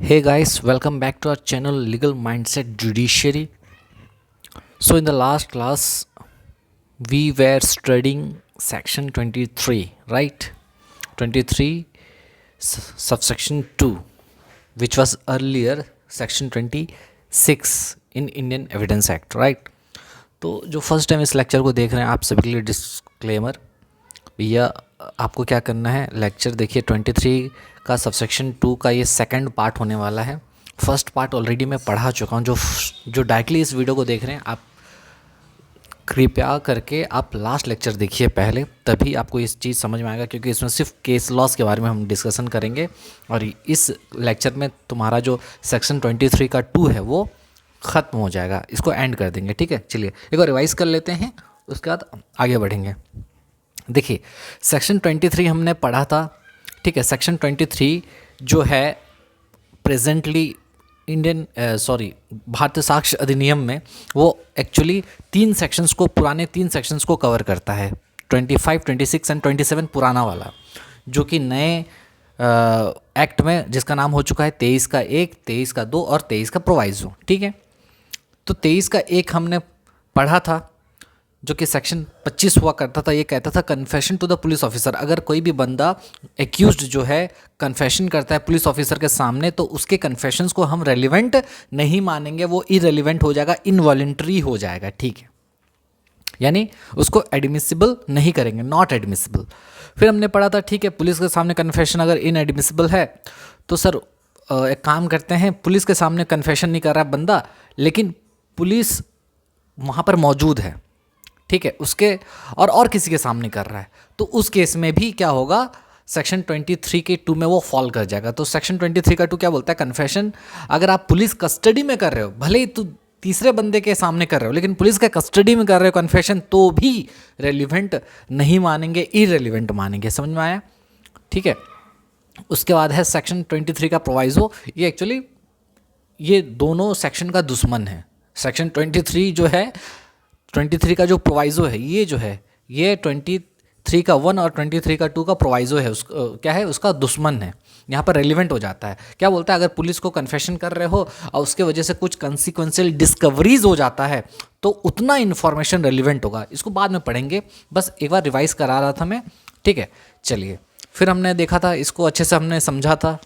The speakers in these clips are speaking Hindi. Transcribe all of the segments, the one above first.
Hey guys, welcome back to our channel Legal Mindset Judiciary. So, in the last class, we were studying section 23, right? 23 subsection 2, which was earlier section 26 in Indian Evidence Act, right? तो जो फर्स्ट टाइम इस लेक्चर को देख रहे हैं आप सभी के लिए डिस्क्लेमर, भैया आपको क्या करना है, लेक्चर देखिए 23 का सबसेक्शन 2 का ये सेकंड पार्ट होने वाला है। फर्स्ट पार्ट ऑलरेडी मैं पढ़ा चुका हूँ। जो डायरेक्टली इस वीडियो को देख रहे हैं आप कृपया करके आप लास्ट लेक्चर देखिए पहले, तभी आपको इस चीज़ समझ में आएगा, क्योंकि इसमें सिर्फ केस लॉस के बारे में हम डिस्कशन करेंगे और इस लेक्चर में तुम्हारा जो सेक्शन 23 का 2 है वो ख़त्म हो जाएगा, इसको एंड कर देंगे। ठीक है, चलिए एक बार रिवाइज़ कर लेते हैं, उसके बाद आगे बढ़ेंगे। देखिए सेक्शन 23 हमने पढ़ा था, ठीक है। सेक्शन 23 जो है प्रेजेंटली भारतीय साक्ष्य अधिनियम में वो एक्चुअली पुराने तीन सेक्शंस को कवर करता है। 25, 26 एंड 27 पुराना वाला, जो कि नए एक्ट में जिसका नाम हो चुका है 23 का 1, 23 का 2 और 23 का प्रोवाइजो। ठीक है, तो 23 का 1 हमने पढ़ा था, जो कि सेक्शन 25 हुआ करता था। ये कहता था confession to the police officer. अगर कोई भी बंदा एक्यूज्ड जो है कन्फेशन करता है पुलिस ऑफिसर के सामने, तो उसके कन्फेशंस को हम रेलिवेंट नहीं मानेंगे, वो इरेलीवेंट हो जाएगा, इनवॉलेंट्री हो जाएगा। ठीक है, यानी उसको एडमिसिबल नहीं करेंगे, नॉट एडमिसिबल। फिर हमने पढ़ा था, ठीक है, पुलिस के सामने कन्फेशन अगर इनएडमिसिबल है तो सर एक काम करते हैं, पुलिस के सामने कन्फेशन नहीं कर रहा बंदा, लेकिन पुलिस वहाँ पर मौजूद है, ठीक है, उसके और किसी के सामने कर रहा है, तो उस केस में भी क्या होगा, सेक्शन 23 के 2 में वो फॉल कर जाएगा। तो सेक्शन 23 का 2 क्या बोलता है, कन्फेशन अगर आप पुलिस कस्टडी में कर रहे हो, भले ही तो तीसरे बंदे के सामने कर रहे हो, लेकिन पुलिस के कस्टडी में कर रहे हो कन्फेशन, तो भी रेलिवेंट नहीं मानेंगे, इरेलीवेंट मानेंगे। समझ में आया? ठीक है। उसके बाद है सेक्शन 23 का प्रोवाइजो। ये एक्चुअली ये दोनों सेक्शन का दुश्मन है। सेक्शन 23 जो है, 23 का जो प्रोवाइजो है, ये जो है ये 23 का 1 और 23 का 2 का प्रोवाइजो है, क्या है, उसका दुश्मन है। यहाँ पर रेलिवेंट हो जाता है। क्या बोलता है, अगर पुलिस को कन्फेशन कर रहे हो और उसके वजह से कुछ कंसिक्वेंशियल डिस्कवरीज हो जाता है, तो उतना इन्फॉर्मेशन रेलिवेंट होगा। इसको बाद में पढ़ेंगे, बस एक बार रिवाइज करा रहा था मैं। ठीक है, चलिए। फिर हमने देखा था, इसको अच्छे से हमने समझा था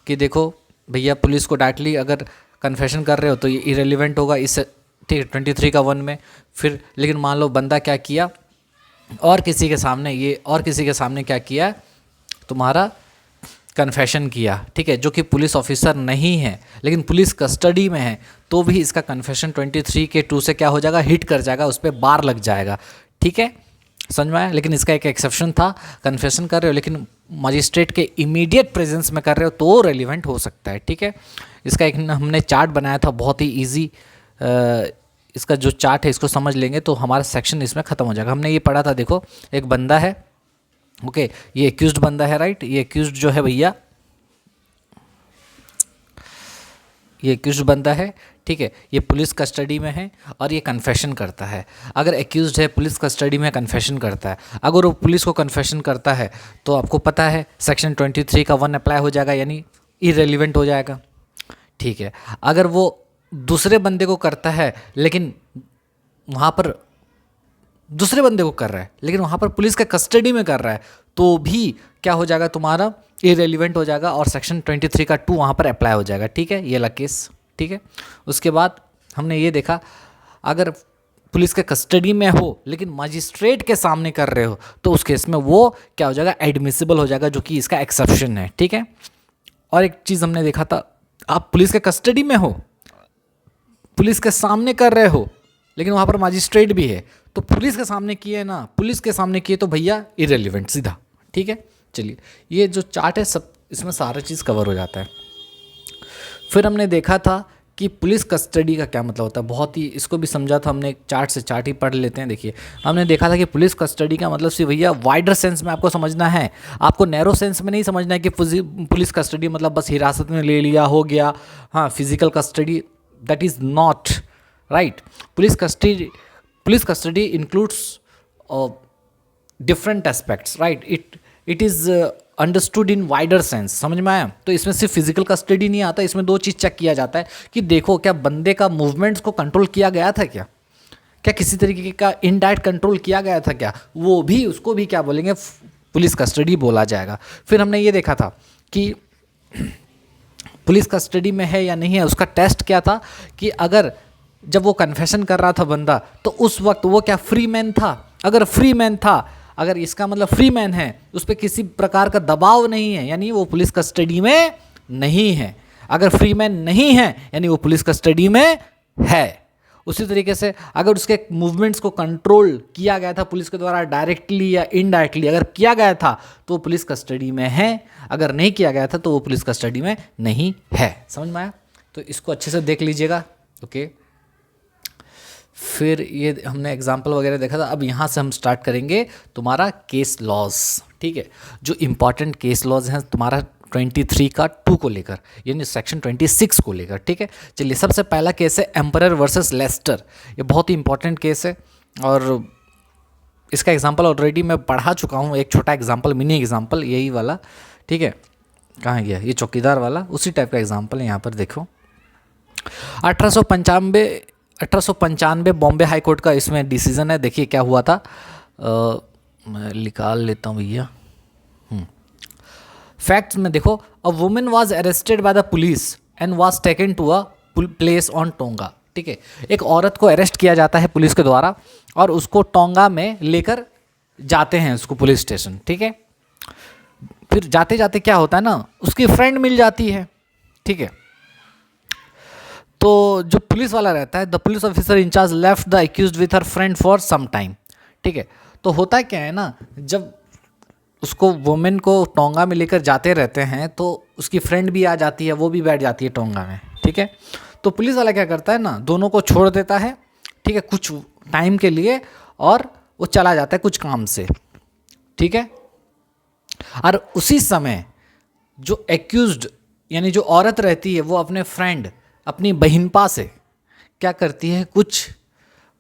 कि देखो भैया, पुलिस को डायरेक्टली अगर कन्फेशन कर रहे हो तो ये इरेलीवेंट होगा, इससे ठीक है 23 का 1 में। फिर लेकिन मान लो बंदा क्या किया, और किसी के सामने क्या किया, तुम्हारा कन्फेशन किया, ठीक है, जो कि पुलिस ऑफिसर नहीं है लेकिन पुलिस कस्टडी में है, तो भी इसका कन्फेशन 23 के 2 से क्या हो जाएगा, हिट कर जाएगा, उस पर बार लग जाएगा। ठीक है, समझ में आया? लेकिन इसका एक एक्सेप्शन था, कन्फेशन कर रहे हो लेकिन मजिस्ट्रेट के इमीडिएट प्रेजेंस में कर रहे हो तो रेलिवेंट हो सकता है। ठीक है, इसका एक हमने चार्ट बनाया था, बहुत ही ईजी। इसका जो चार्ट है इसको समझ लेंगे तो हमारा सेक्शन इसमें ख़त्म हो जाएगा। हमने ये पढ़ा था, देखो एक बंदा है, ओके, ये एक्यूज्ड बंदा है, राइट। ये एक्यूज्ड जो है भैया, ये एक्यूज्ड बंदा है, ठीक है, ये पुलिस कस्टडी में है और ये कन्फेशन करता है। अगर एक्यूज्ड है, पुलिस कस्टडी में कन्फेशन करता है, अगर वो पुलिस को कन्फेशन करता है तो आपको पता है सेक्शन 23 का 1 अप्लाई हो जाएगा, यानी इरेलीवेंट हो जाएगा। ठीक है, अगर वो दूसरे बंदे को करता है लेकिन वहाँ पर दूसरे बंदे को कर रहा है लेकिन वहाँ पर पुलिस के कस्टडी में कर रहा है, तो भी क्या हो जाएगा, तुम्हारा इरेलीवेंट हो जाएगा और सेक्शन 23 का 2 वहाँ पर अप्लाई हो जाएगा। ठीक है, ये लग केस। ठीक है, उसके बाद हमने ये देखा, अगर पुलिस के कस्टडी में हो लेकिन मजिस्ट्रेट के सामने कर रहे हो, तो उस केस में वो क्या हो जाएगा, एडमिसिबल हो जाएगा, जो कि इसका एक्सेप्शन है। ठीक है, और एक चीज़ हमने देखा था, आप पुलिस के कस्टडी में हो, पुलिस के सामने कर रहे हो, लेकिन वहाँ पर मजिस्ट्रेट भी है, तो पुलिस के सामने किए ना, पुलिस के सामने किए तो भैया इरेलीवेंट सीधा। ठीक है, चलिए, ये जो चार्ट है सब इसमें सारा चीज़ कवर हो जाता है। फिर हमने देखा था कि पुलिस कस्टडी का क्या मतलब होता है, बहुत ही इसको भी समझा था हमने, चार्ट से चार्ट ही पढ़ लेते हैं। देखिए, हमने देखा था कि पुलिस कस्टडी का मतलब सिर्फ भैया वाइडर सेंस में आपको समझना है, आपको नैरो सेंस में नहीं समझना है कि पुलिस कस्टडी मतलब बस हिरासत में ले लिया हो गया, हाँ, physical custody, that is not right. Police custody includes different aspects, right. It is understood in wider sense, समझ में आया। तो इसमें सिर्फ फिजिकल कस्टडी नहीं आता, इसमें दो चीज़ चेक किया जाता है कि देखो क्या बंदे का मूवमेंट्स को कंट्रोल किया गया था, क्या किसी तरीके का इनडायरेक्ट कंट्रोल किया गया था क्या, वो भी उसको भी क्या बोलेंगे, पुलिस कस्टडी बोला जाएगा। फिर हमने ये देखा था कि पुलिस कस्टडी में है या नहीं है, उसका टेस्ट क्या था कि अगर जब वो कन्फेशन कर रहा था बंदा तो उस वक्त वो क्या फ्री मैन था। अगर फ्री मैन था, अगर इसका मतलब फ्री मैन है, उस पर किसी प्रकार का दबाव नहीं है, यानी वो पुलिस कस्टडी में नहीं है। अगर फ्री मैन नहीं है यानी वो पुलिस कस्टडी में है। उसी तरीके से अगर उसके मूवमेंट्स को कंट्रोल किया गया था पुलिस के द्वारा डायरेक्टली या इनडायरेक्टली, अगर किया गया था तो वो पुलिस कस्टडी में है, अगर नहीं किया गया था तो वो पुलिस कस्टडी में नहीं है। समझ में आया? तो इसको अच्छे से देख लीजिएगा। ओके, फिर ये हमने एग्जाम्पल वगैरह देखा था। अब यहाँ से हम स्टार्ट करेंगे तुम्हारा केस लॉज। ठीक है, जो इम्पॉर्टेंट केस लॉज हैं तुम्हारा 23 का 2 को लेकर, यानी सेक्शन 26 को लेकर। ठीक है, चलिए सबसे पहला केस है एम्परर वर्सेस लेस्टर। ये बहुत ही इंपॉर्टेंट केस है और इसका एग्जांपल ऑलरेडी मैं पढ़ा चुका हूँ, एक छोटा एग्जांपल, मिनी एग्जांपल यही वाला। ठीक है, कहाँ गया ये चौकीदार वाला, उसी टाइप का एग्जांपल है। यहाँ पर देखो 1895 बॉम्बे हाई कोर्ट का इसमें डिसीजन है। देखिए क्या हुआ था, मैं निकाल लेता हूँ भैया। फैक्ट्स में देखो, a women was arrested by the police and was taken to a place on tonga. ठीक है, एक औरत को अरेस्ट किया जाता है पुलिस के द्वारा और उसको टोंगा में लेकर जाते हैं उसको पुलिस स्टेशन। ठीक है, फिर जाते जाते क्या होता है ना, उसकी फ्रेंड मिल जाती है। ठीक है, तो जो पुलिस वाला रहता है, the police officer in charge left the accused with her friend for some time. ठीक है, तो होता क्या है ना, जब उसको वुमेन को टोंगा में लेकर जाते रहते हैं तो उसकी फ्रेंड भी आ जाती है, वो भी बैठ जाती है टोंगा में। ठीक है, तो पुलिस वाला क्या करता है ना, दोनों को छोड़ देता है। ठीक है, कुछ टाइम के लिए, और वो चला जाता है कुछ काम से। ठीक है, और उसी समय जो एक्यूज्ड यानी जो औरत रहती है वो अपने फ्रेंड, अपनी बहनपा से क्या करती है, कुछ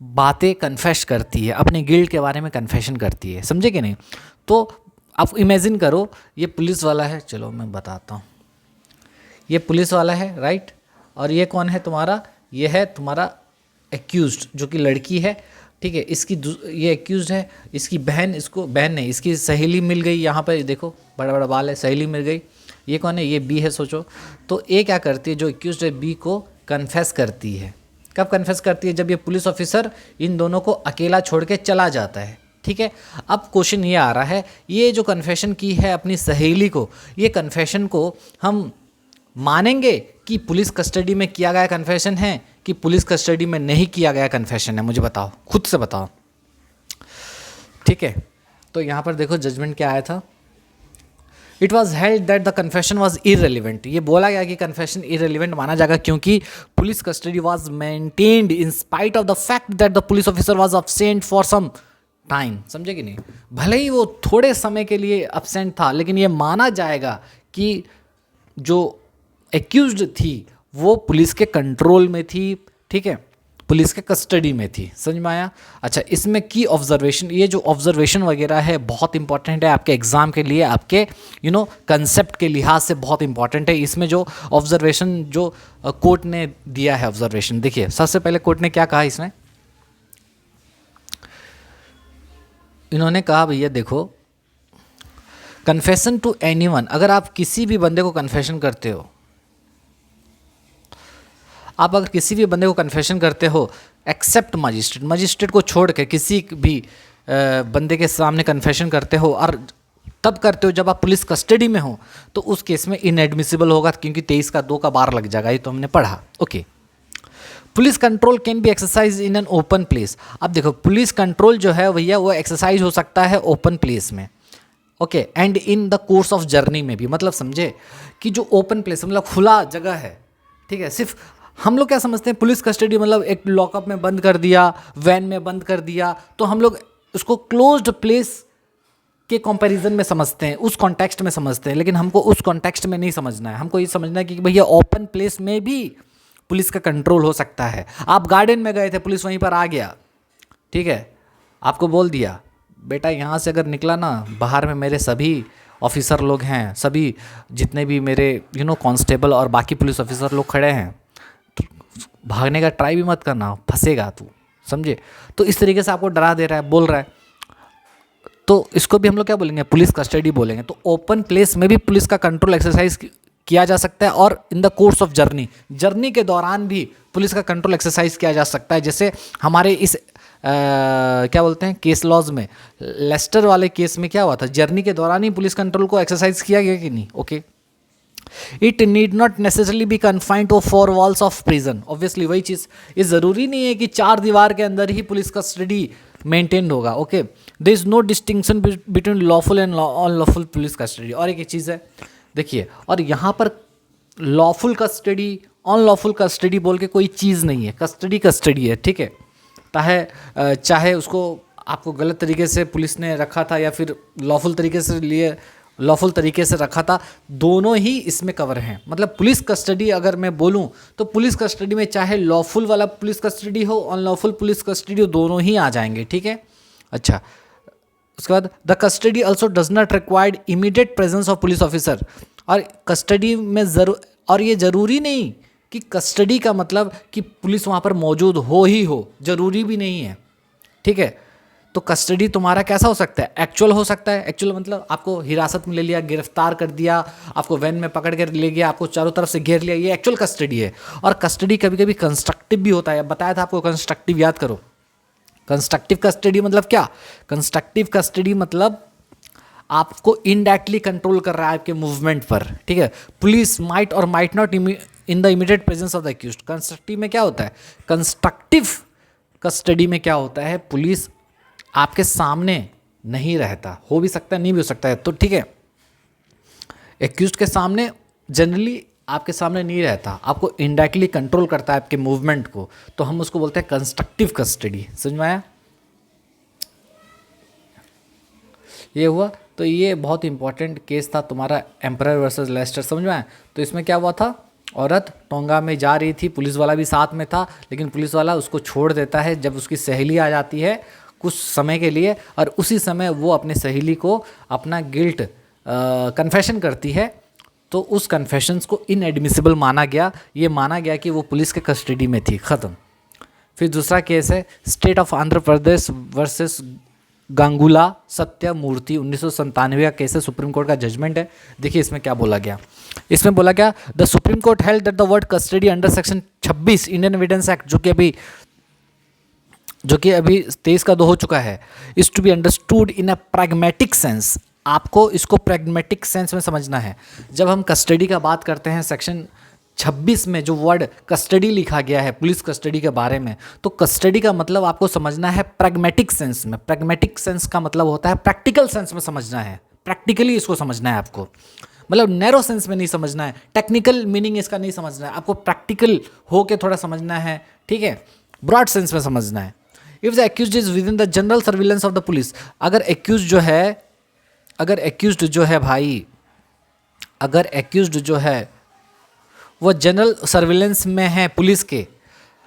बातें कन्फेस करती है, अपने गिल्ट के बारे में कन्फेशन करती है। समझे कि नहीं? तो आप इमेजिन करो, ये पुलिस वाला है, चलो मैं बताता हूँ। ये पुलिस वाला है, राइट, और ये कौन है तुम्हारा, ये है तुम्हारा एक्यूज्ड जो कि लड़की है। ठीक है, इसकी ये एक्यूज्ड है, इसकी बहन, इसको बहन नहीं, इसकी सहेली मिल गई। यहाँ पर देखो बड़ा बड़ा बाल है, सहेली मिल गई। ये कौन है, ये बी है। सोचो, तो ए क्या करती है, जो एक्यूज्ड है बी को कन्फेस करती है। कब कन्फेस करती है? जब ये पुलिस ऑफिसर इन दोनों को अकेला छोड़ के चला जाता है। ठीक है, अब क्वेश्चन ये आ रहा है, ये जो कन्फेशन की है अपनी सहेली को, ये कन्फेशन को हम मानेंगे कि पुलिस कस्टडी में किया गया कन्फेशन है कि पुलिस कस्टडी में नहीं किया गया कन्फेशन है? मुझे बताओ, खुद से बताओ। ठीक है, तो यहाँ पर देखो जजमेंट क्या आया था। It was held that the confession was irrelevant. ये बोला गया कि कन्फेशन इररेलिवेंट माना जाएगा क्योंकि police custody was maintained in spite of the fact that the police officer was absent for some time. समझे कि नहीं? भले ही वो थोड़े समय के लिए अब्सेंट था, लेकिन ये माना जाएगा कि जो एक्यूज्ड थी वो पुलिस के कंट्रोल में थी। ठीक है, पुलिस के कस्टडी में थी। समझ में आया? अच्छा, इसमें की ऑब्जर्वेशन, ये जो ऑब्जर्वेशन वगैरह है बहुत इंपॉर्टेंट है आपके एग्जाम के लिए, आपके कंसेप्ट के लिहाज से बहुत इंपॉर्टेंट है। इसमें जो ऑब्जर्वेशन जो कोर्ट ने दिया है, ऑब्जर्वेशन देखिए, सबसे पहले कोर्ट ने क्या कहा इसमें, इन्होंने कहा भैया देखो, कन्फेशन टू एनीवन, अगर आप किसी भी बंदे को कन्फेशन करते हो, आप अगर किसी भी बंदे को कन्फेशन करते हो एक्सेप्ट मजिस्ट्रेट, मजिस्ट्रेट को छोड़ के किसी भी बंदे के सामने कन्फेशन करते हो, और तब करते हो जब आप पुलिस कस्टडी में हो, तो उस केस में इनएडमिसिबल होगा क्योंकि 23 का 2 का बार लग जाएगा। ये तो हमने पढ़ा। Okay, police control can be exercise in an open place. अब देखो, पुलिस कंट्रोल जो है भैया वो एक्सरसाइज हो सकता है ओपन प्लेस में। Okay, and in the course of journey में भी। मतलब समझे कि जो ओपन प्लेस मतलब खुला जगह है। ठीक है, सिर्फ हम लोग क्या समझते हैं पुलिस कस्टडी मतलब एक लॉकअप में बंद कर दिया, वैन में बंद कर दिया, तो हम लोग उसको क्लोज्ड प्लेस के कंपैरिजन में समझते हैं, उस कॉन्टेक्स्ट में समझते हैं। लेकिन हमको उस कॉन्टेक्स्ट में नहीं समझना है, हमको ये समझना है कि भैया ओपन प्लेस में भी पुलिस का कंट्रोल हो सकता है। आप गार्डन में गए थे, पुलिस वहीं पर आ गया, ठीक है, आपको बोल दिया बेटा यहाँ से अगर निकला ना, बाहर में मेरे सभी ऑफिसर लोग हैं, सभी जितने भी मेरे कांस्टेबल और बाकी पुलिस ऑफिसर लोग खड़े हैं, तो भागने का ट्राई भी मत करना, फंसेगा तू, समझे। तो इस तरीके से आपको डरा दे रहा है, बोल रहा है, तो इसको भी हम लोग क्या बोलेंगे, पुलिस कस्टडी बोलेंगे। तो ओपन प्लेस में भी पुलिस का कंट्रोल एक्सरसाइज किया जा सकता है, और in the course of journey के दौरान भी पुलिस का कंट्रोल एक्सरसाइज किया जा सकता है। जैसे हमारे इस क्या बोलते हैं केस लॉज में, लेस्टर वाले केस में क्या हुआ था, जर्नी के दौरान ही पुलिस कंट्रोल को एक्सरसाइज किया गया कि नहीं। Okay, it need not necessarily be confined to 4 walls of prison. Obviously वही चीज़, ये ज़रूरी नहीं है कि 4 दीवार के अंदर ही पुलिस कस्टडी मेंटेन होगा। Okay, there is no distinction between lawful and unlawful police custody. और एक चीज़ है, देखिए, और यहाँ पर लॉफुल कस्टडी अनलॉफुल कस्टडी बोल के कोई चीज़ नहीं है, कस्टडी कस्टडी है, ठीक है। चाहे उसको आपको गलत तरीके से पुलिस ने रखा था या फिर लॉफुल तरीके से रखा था, दोनों ही इसमें कवर हैं। मतलब पुलिस कस्टडी अगर मैं बोलूं तो पुलिस कस्टडी में चाहे लॉफुल वाला पुलिस कस्टडी हो, अनलॉफुल पुलिस कस्टडी हो, दोनों ही आ जाएंगे, ठीक है। अच्छा, उसके बाद the custody also does not required immediate presence of police officer. और कस्टडी में और ये ज़रूरी नहीं कि कस्टडी का मतलब कि पुलिस वहाँ पर मौजूद हो, ज़रूरी भी नहीं है, ठीक है। तो कस्टडी तुम्हारा कैसा हो सकता है, एक्चुअल हो सकता है। एक्चुअल मतलब आपको हिरासत में ले लिया, गिरफ्तार कर दिया, आपको वैन में पकड़ कर ले गया, आपको चारों तरफ से घेर लिया, ये एक्चुअल कस्टडी है। और कस्टडी कभी कभी कंस्ट्रक्टिव भी होता है, बताया था आपको कंस्ट्रक्टिव, याद करो। कंस्ट्रक्टिव कस्टडी मतलब क्या, कंस्ट्रक्टिव कस्टडी मतलब आपको इनडायरेक्टली कंट्रोल कर रहा है आपके मूवमेंट पर, ठीक है। पुलिस माइट और might not in the immediate presence of the accused. Constructive में क्या होता है, कंस्ट्रक्टिव कस्टडी में क्या होता है, पुलिस आपके सामने नहीं रहता, हो भी सकता है नहीं भी हो सकता है, तो ठीक है। एक्यूज्ड के सामने जनरली आपके सामने नहीं रहता, आपको इनडायरेक्टली कंट्रोल करता है आपके मूवमेंट को, तो हम उसको बोलते हैं कंस्ट्रक्टिव कस्टडी। समझ में आया, ये हुआ। तो ये बहुत इंपॉर्टेंट केस था तुम्हारा, एम्परर वर्सेस लेस्टर, समझ में आया। तो इसमें क्या हुआ था, औरत टोंगा में जा रही थी, पुलिस वाला भी साथ में था, लेकिन पुलिस वाला उसको छोड़ देता है जब उसकी सहेली आ जाती है कुछ समय के लिए, और उसी समय वो अपने सहेली को अपना गिल्ट कन्फेशन करती है। तो उस कन्फेशंस को इनएडमिसिबल माना गया, ये माना गया कि वो पुलिस के कस्टडी में थी, ख़त्म। फिर दूसरा केस है state of Andhra Pradesh versus Gangula Satya Murthy, 1997 का केस है, सुप्रीम कोर्ट का जजमेंट है। देखिए इसमें क्या बोला गया, इसमें बोला गया the supreme court held that the word custody under section 26 Indian evidence act, जो कि अभी 23 का 2 हो चुका है, is to be understood in a pragmatic sense. आपको इसको प्रैग्मेटिक सेंस में समझना है। जब हम कस्टडी का बात करते हैं, सेक्शन 26 में जो वर्ड कस्टडी लिखा गया है पुलिस कस्टडी के बारे में, तो कस्टडी का मतलब आपको समझना है प्रैग्मेटिक सेंस में। प्रैग्मेटिक सेंस का मतलब होता है प्रैक्टिकल सेंस में समझना है, प्रैक्टिकली इसको समझना है आपको, मतलब नैरो सेंस में नहीं समझना है, टेक्निकल मीनिंग इसका नहीं समझना है, आपको प्रैक्टिकल हो के थोड़ा समझना है, ठीक है, ब्रॉड सेंस में समझना है। If the accused is with in the general surveillance of the police, अगर एक्यूज्ड जो है भाई, अगर एक्यूज्ड जो है वो जनरल सर्विलेंस में है पुलिस के,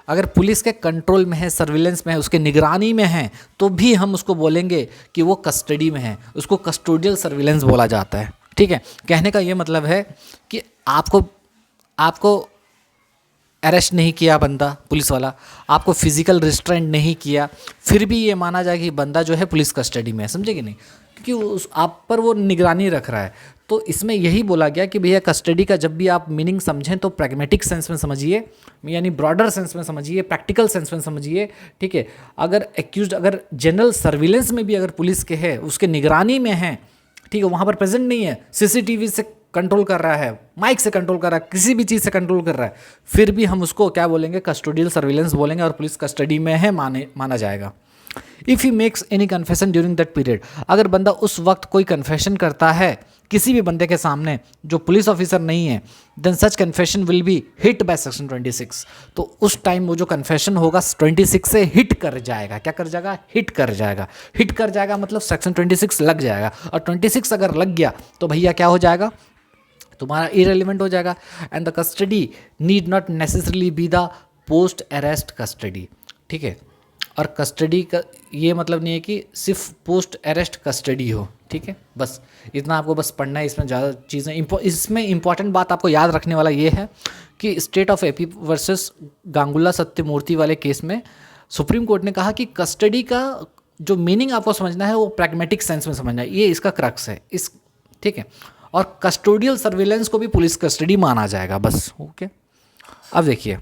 अगर पुलिस के कंट्रोल में है, सर्विलेंस में है, उसके निगरानी में है, तो भी हम उसको बोलेंगे कि वो कस्टडी में है, उसको कस्टोडियल सर्विलेंस बोला जाता है, ठीक है। कहने का ये मतलब है कि आपको अरेस्ट नहीं किया बंदा पुलिस वाला, आपको फिजिकल रिस्ट्रेंट नहीं किया, फिर भी ये माना जाए कि बंदा जो है पुलिस कस्टडी में है, समझे कि नहीं, क्योंकि आप पर वो निगरानी रख रहा है। तो इसमें यही बोला गया कि भैया कस्टडी का जब भी आप मीनिंग समझें तो प्रैग्मेटिक सेंस में समझिए, यानी ब्रॉडर सेंस में समझिए, प्रैक्टिकल सेंस में समझिए, ठीक है। अगर एक्यूज्ड अगर जनरल सर्विलेंस में भी अगर पुलिस के है, उसके निगरानी में है, ठीक है, वहाँ पर प्रेजेंट नहीं है, सीसीटीवी से कंट्रोल कर रहा है, माइक से कंट्रोल कर रहा है, किसी भी चीज़ से कंट्रोल कर रहा है, फिर भी हम उसको क्या बोलेंगे, कस्टोडियल सर्विलेंस बोलेंगे, और पुलिस कस्टडी में है माना जाएगा। If he makes any confession during that period, अगर बंदा उस वक्त कोई कन्फेशन करता है किसी भी बंदे के सामने जो पुलिस ऑफिसर नहीं है, then such confession will be hit by section 26। तो उस टाइम वो जो कन्फेशन होगा 26 से हिट कर जाएगा, क्या कर जाएगा, हिट कर जाएगा। हिट कर जाएगा मतलब सेक्शन 26 लग जाएगा, और 26 अगर लग गया तो भैया क्या हो जाएगा, तुम्हारा इरेलीवेंट हो जाएगा। And the custody need not necessarily be the post arrest custody, ठीक है। और कस्टडी का ये मतलब नहीं है कि सिर्फ पोस्ट अरेस्ट कस्टडी हो, ठीक है, बस इतना आपको बस पढ़ना है, इसमें ज़्यादा चीज़ें इसमें इंपॉर्टेंट बात आपको याद रखने वाला ये है कि state of AP versus Gangula Satyamurthy वाले केस में सुप्रीम कोर्ट ने कहा कि कस्टडी का जो मीनिंग आपको समझना है वो प्रैग्मेटिक सेंस में समझना है, ये इसका क्रक्स है इस, ठीक है। और कस्टोडियल सर्विलेंस को भी पुलिस कस्टडी माना जाएगा, बस ओके। अब देखिए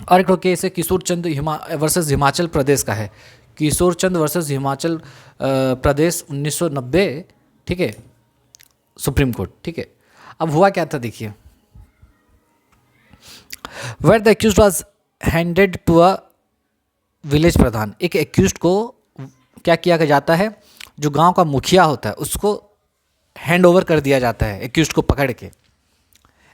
और एक केस है किशोर चंद वर्सेस हिमाचल प्रदेश का है, किशोर चंद वर्सेस हिमाचल प्रदेश 1990, ठीक है, सुप्रीम कोर्ट, ठीक है। अब हुआ क्या था देखिए, where the accused was handed to a village pradhan, एक एक्यूज्ड को क्या किया जाता है, जो गांव का मुखिया होता है उसको हैंड ओवर कर दिया जाता है एक्यूज्ड को पकड़ के,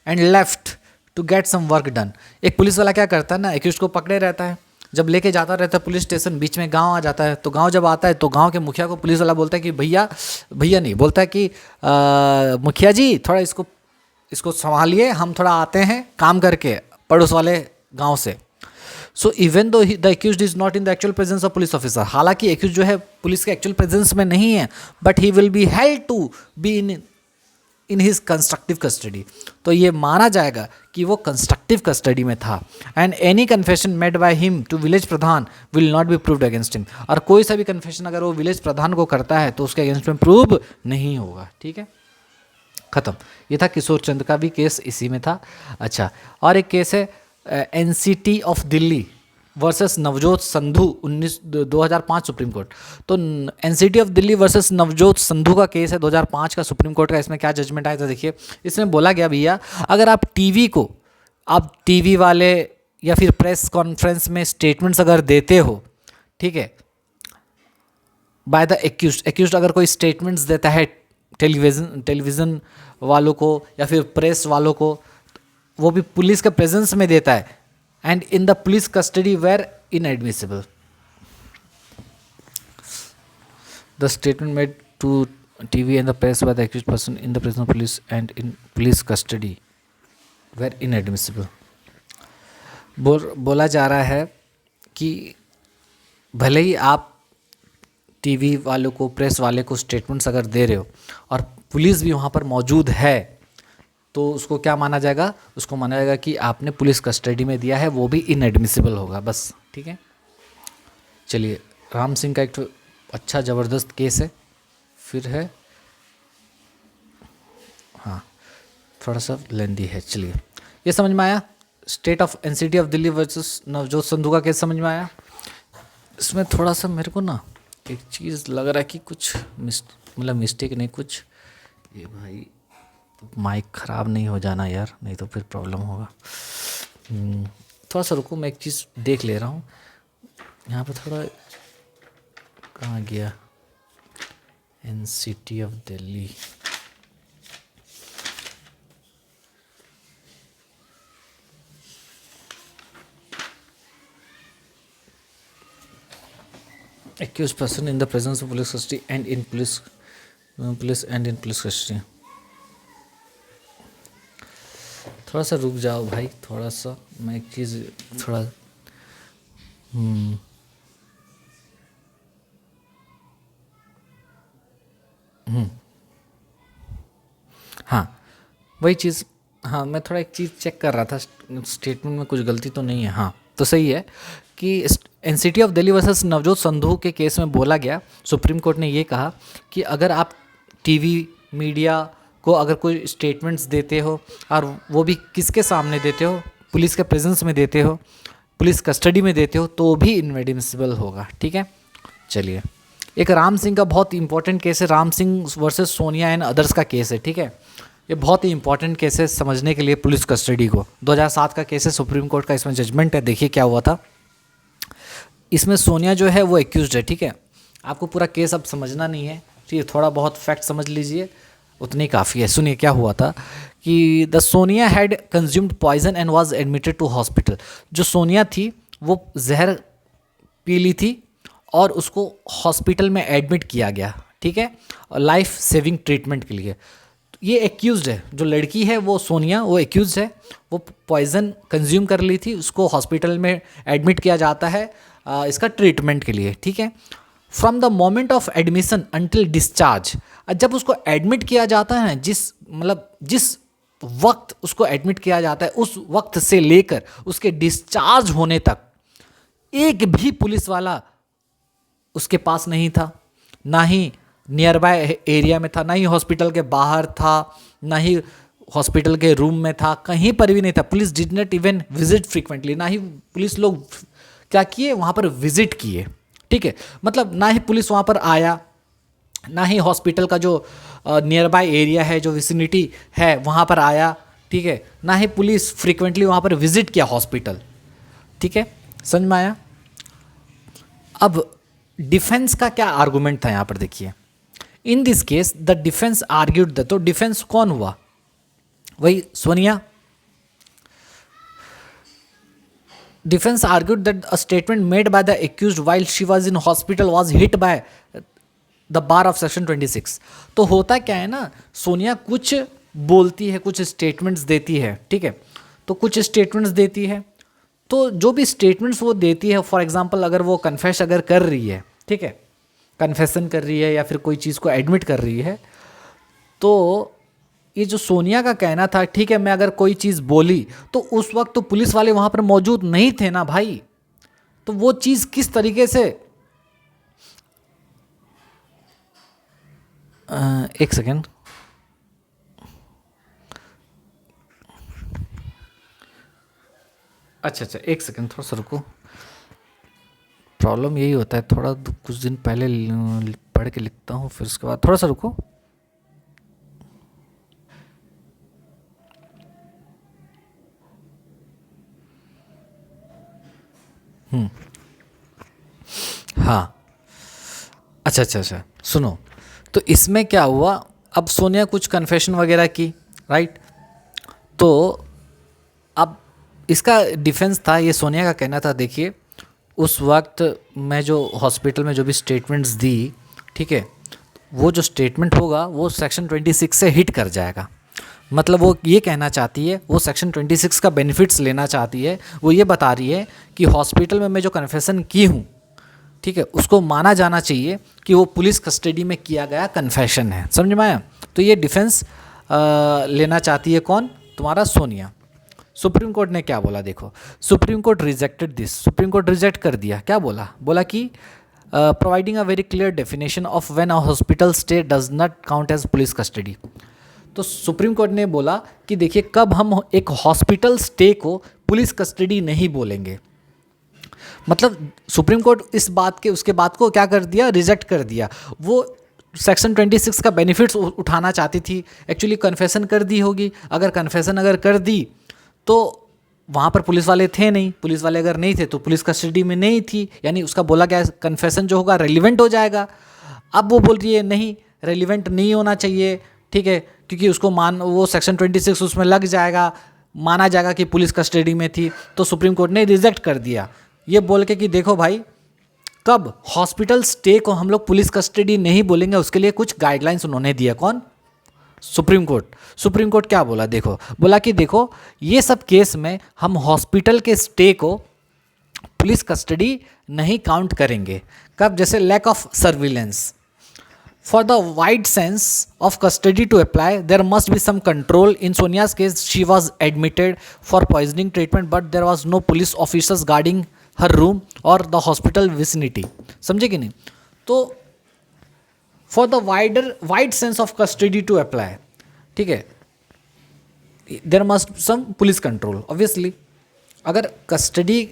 and left to get some work done. एक पुलिस वाला क्या करता है ना, एक्यूज्ड को पकड़े रहता है, जब लेके जाता रहता है पुलिस स्टेशन, बीच में गांव आ जाता है, तो गांव जब आता है तो गांव के मुखिया को पुलिस वाला बोलता है कि भैया नहीं, बोलता है कि मुखिया जी थोड़ा इसको संभालिए, हम थोड़ा आते हैं काम करके पड़ोस वाले गांव से। So even though the accused is not in the actual presence of police officer, हालांकि एक्यूज्ड जो है पुलिस के एक्चुअल प्रेजेंस में नहीं है, but he will be held to be in his constructive custody, तो ये माना जाएगा कि वो कंस्ट्रक्टिव कस्टडी में था। And any confession made by him to village pradhan will not be proved against him, और कोई सा भी कन्फेशन अगर वो विलेज प्रधान को करता है तो उसके अगेंस्ट में प्रूव नहीं होगा, ठीक है, खत्म। ये था किशोर चंद का भी केस इसी में था। अच्छा, और एक केस है NCT of Delhi versus Navjot Sandhu 2005 supreme court. तो NCT of Delhi versus Navjot Sandhu का केस है 2005 का सुप्रीम कोर्ट का। इसमें क्या जजमेंट आया था देखिए, इसमें बोला गया भैया अगर आप टीवी वाले या फिर प्रेस कॉन्फ्रेंस में स्टेटमेंट्स अगर देते हो, ठीक है, बाय द एक्यूज्ड अगर कोई स्टेटमेंट्स देता है टेलीविज़न वालों को या फिर प्रेस वालों को, वो भी पुलिस के प्रेजेंस में देता है, and in the police custody were inadmissible. The statement made to TV and the press by the accused person in the presence of police and in police custody were inadmissible. बोला जा रहा है कि भले ही आप टीवी वालों को, प्रेस वाले को स्टेटमेंट्स अगर दे रहे हो और पुलिस भी वहाँ पर मौजूद है, तो उसको क्या माना जाएगा, उसको माना जाएगा कि आपने पुलिस कस्टडी में दिया है, वो भी इनएडमिसिबल होगा, बस, ठीक है। चलिए, राम सिंह का एक तो अच्छा ज़बरदस्त केस है, फिर है, हाँ थोड़ा सा लेंदी है। चलिए, ये समझ में आया, state of NCT of Delhi versus Navjot Sandhu का केस समझ में आया। इसमें थोड़ा सा मेरे को ना एक चीज़ लग रहा है कि कुछ मिस्टेक नहीं, कुछ ये भाई तो माइक ख़राब नहीं हो जाना यार, नहीं तो फिर प्रॉब्लम होगा। थोड़ा सा रुको, मैं एक चीज़ देख ले रहा हूँ यहाँ पे, थोड़ा कहाँ गया, NCT of Delhi, accused person in the presence of police custody and in police and in police custody। थोड़ा सा रुक जाओ भाई, थोड़ा सा मैं एक चीज़ थोड़ा हाँ वही चीज़, हाँ मैं थोड़ा एक चीज़ चेक कर रहा था, स्टेटमेंट में कुछ गलती तो नहीं है। हाँ तो सही है कि NCT of Delhi versus Navjot Sandhu के केस में बोला गया, सुप्रीम कोर्ट ने ये कहा कि अगर आप टीवी मीडिया को अगर कोई स्टेटमेंट्स देते हो और वो भी किसके सामने देते हो, पुलिस के प्रेजेंस में देते हो, पुलिस कस्टडी में देते हो, तो भी इनएडमिसिबल होगा, ठीक है। चलिए, एक राम सिंह का बहुत इंपॉर्टेंट केस है, Ram Singh versus Sonia and others का केस है, ठीक है। ये बहुत ही इंपॉर्टेंट केस है समझने के लिए पुलिस कस्टडी को, 2007 का केस है, सुप्रीम कोर्ट का इसमें जजमेंट है। देखिए क्या हुआ था, इसमें सोनिया जो है वो एक्यूज्ड है, ठीक है। आपको पूरा केस अब समझना नहीं है, ठीक है, थोड़ा बहुत फैक्ट समझ लीजिए, उतनी काफ़ी है। सुनिए क्या हुआ था कि the Sonia had consumed poison and was admitted to hospital. जो सोनिया थी वो जहर पी ली थी और उसको हॉस्पिटल में एडमिट किया गया, ठीक है, लाइफ सेविंग ट्रीटमेंट के लिए। ये एक्यूज्ड है, जो लड़की है वो सोनिया, वो एक्यूज्ड है, वो पॉइजन कंज्यूम कर ली थी, उसको हॉस्पिटल में एडमिट किया जाता है इसका ट्रीटमेंट के लिए, ठीक है। From the moment of admission until discharge, जब उसको एडमिट किया जाता है, जिस वक्त उसको एडमिट किया जाता है उस वक्त से लेकर उसके डिस्चार्ज होने तक एक भी पुलिस वाला उसके पास नहीं था, ना ही नियर बाय एरिया में था, ना ही हॉस्पिटल के बाहर था, ना ही हॉस्पिटल के रूम में था, कहीं पर भी नहीं था। Police did not even visit frequently, ना ही पुलिस लोग क्या किए वहाँ पर विजिट किए, ठीक है। मतलब ना ही पुलिस वहाँ पर आया, ना ही हॉस्पिटल का जो नियर बाय एरिया है, जो विसिनिटी है वहाँ पर आया, ठीक है, ना ही पुलिस फ्रीक्वेंटली वहाँ पर विजिट किया हॉस्पिटल, ठीक है, समझ में आया। अब डिफेंस का क्या आर्गुमेंट था यहाँ पर देखिए, in this case the defence argued the, तो डिफेंस कौन हुआ, वही Sonia. Defence argued that a statement made by the accused while she was in hospital was hit by the bar of section 26। तो होता क्या है ना, सोनिया कुछ बोलती है, कुछ स्टेटमेंट्स देती है, ठीक है, तो कुछ स्टेटमेंट्स देती है, तो जो भी स्टेटमेंट्स वो देती है, फॉर एग्जांपल अगर वो कन्फेस अगर कर रही है, ठीक है, कन्फेशन कर रही है या फिर कोई चीज़ को एडमिट कर रही है, तो ये जो सोनिया का कहना था, ठीक है, मैं अगर कोई चीज़ बोली तो उस वक्त तो पुलिस वाले वहाँ पर मौजूद नहीं थे ना भाई, तो वो चीज़ किस तरीके से, एक सेकेंड, अच्छा एक सेकेंड, थोड़ा सा रुको। प्रॉब्लम यही होता है, थोड़ा कुछ दिन पहले पढ़ के लिखता हूँ, फिर उसके बाद थोड़ा सा रुको। हाँ, अच्छा, सुनो, तो इसमें क्या हुआ, अब सोनिया कुछ कन्फेशन वगैरह की, राइट, तो अब इसका डिफेंस था, ये सोनिया का कहना था, देखिए उस वक्त मैं जो हॉस्पिटल में जो भी स्टेटमेंट्स दी, ठीक है, वो जो स्टेटमेंट होगा वो सेक्शन 26 से हिट कर जाएगा। मतलब वो ये कहना चाहती है, वो सेक्शन 26 का बेनिफिट्स लेना चाहती है, वो ये बता रही है कि हॉस्पिटल में मैं जो कन्फेशन की हूँ, ठीक है, उसको माना जाना चाहिए कि वो पुलिस कस्टडी में किया गया कन्फेशन है, समझ में आया। तो ये डिफेंस लेना चाहती है कौन, तुम्हारा सोनिया। सुप्रीम कोर्ट ने क्या बोला, देखो, supreme court rejected this, supreme court rejected कर दिया, क्या बोला कि providing a very clear definition of when a hospital stay does not count as police custody. तो सुप्रीम कोर्ट ने बोला कि देखिए कब हम एक हॉस्पिटल स्टे को पुलिस कस्टडी नहीं बोलेंगे, मतलब सुप्रीम कोर्ट इस बात के उसके बाद को क्या कर दिया, रिजेक्ट कर दिया। वो सेक्शन 26 का बेनिफिट्स उठाना चाहती थी, एक्चुअली कन्फेशन कर दी होगी, अगर कन्फेशन अगर कर दी तो वहाँ पर पुलिस वाले थे नहीं, पुलिस वाले अगर नहीं थे तो पुलिस कस्टडी में नहीं थी, यानी उसका बोला गया कन्फेशन जो होगा रेलिवेंट हो जाएगा। अब वो बोल रही है नहीं, रेलिवेंट नहीं होना चाहिए, ठीक है, क्योंकि उसको वो सेक्शन 26 उसमें लग जाएगा, माना जाएगा कि पुलिस कस्टडी में थी। तो सुप्रीम कोर्ट ने रिजेक्ट कर दिया ये बोल के कि देखो भाई, कब हॉस्पिटल स्टे को हम लोग पुलिस कस्टडी नहीं बोलेंगे, उसके लिए कुछ गाइडलाइंस उन्होंने दिया। कौन, सुप्रीम कोर्ट। सुप्रीम कोर्ट क्या बोला, देखो, बोला कि देखो ये सब केस में हम हॉस्पिटल के स्टे को पुलिस कस्टडी नहीं काउंट करेंगे। कब, जैसे lack of surveillance. For the wide sense of custody to apply, there must be some control. In Sonia's case, she was admitted for poisoning treatment, but there was no police officers guarding her room or the hospital vicinity. समझे कि नहीं। तो for the wide sense of custody to apply, ठीक है, there must some police control. Obviously, अगर कस्टडी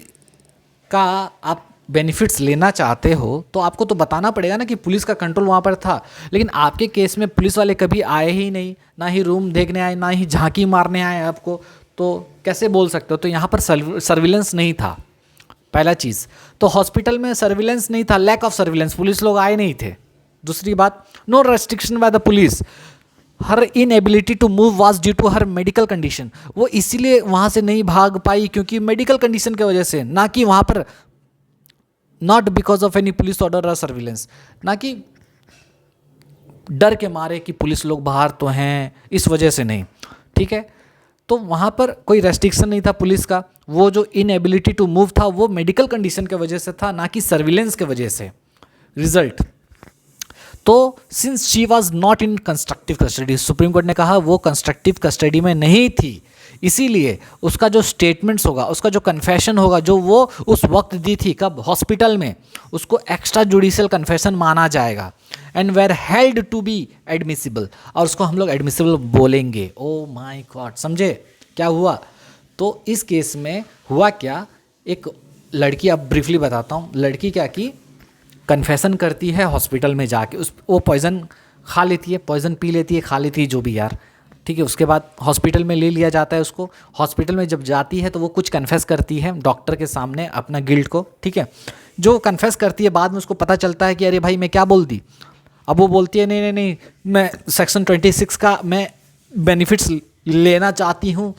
का आप बेनिफिट्स लेना चाहते हो तो आपको तो बताना पड़ेगा ना कि पुलिस का कंट्रोल वहाँ पर था। लेकिन आपके केस में पुलिस वाले कभी आए ही नहीं, ना ही रूम देखने आए, ना ही झांकी मारने आए आपको, तो कैसे बोल सकते हो। तो यहाँ पर सर्विलेंस नहीं था, पहला चीज़। तो हॉस्पिटल में सर्विलेंस नहीं था, लैक ऑफ सर्विलेंस, पुलिस लोग आए नहीं थे। दूसरी बात, no restriction by the police, her inability to move was due to her medical condition. वो इसीलिए वहाँ से नहीं भाग पाई क्योंकि मेडिकल कंडीशन की वजह से, ना कि वहाँ पर not because of any police order और सर्विलेंस, ना कि डर के मारे कि पुलिस लोग बाहर तो हैं इस वजह से नहीं, ठीक है। तो वहाँ पर कोई रेस्ट्रिक्शन नहीं था पुलिस का, वो जो इनएबिलिटी टू मूव था वो मेडिकल कंडीशन के वजह से था, ना कि सर्विलेंस के वजह से। रिजल्ट। तो since she was not in constructive custody, supreme court ने कहा वो कंस्ट्रक्टिव कस्टडी में नहीं थी, इसीलिए उसका जो स्टेटमेंट्स होगा, उसका जो कन्फेशन होगा, जो वो उस वक्त दी थी कब हॉस्पिटल में, उसको एक्स्ट्रा जुडिशियल कन्फेशन माना जाएगा and were held to be admissible, और उसको हम लोग एडमिसिबल बोलेंगे। ओ माय गॉड, समझे क्या हुआ? तो इस केस में हुआ क्या, एक लड़की, अब ब्रीफली बताता हूँ, लड़की क्या की, कन्फेशन करती है हॉस्पिटल में जाके, वो पॉइज़न खा लेती है, पॉइज़न पी लेती है, खा लेती है, जो भी यार, ठीक है। उसके बाद हॉस्पिटल में ले लिया जाता है उसको। हॉस्पिटल में जब जाती है तो वो कुछ कन्फेस करती है डॉक्टर के सामने अपना गिल्ट को, ठीक है। जो कन्फेस करती है बाद में उसको पता चलता है कि अरे भाई मैं क्या बोल दी। अब वो बोलती है नहीं नहीं नहीं, मैं सेक्शन 26 का मैं बेनिफिट्स लेना चाहती हूँ।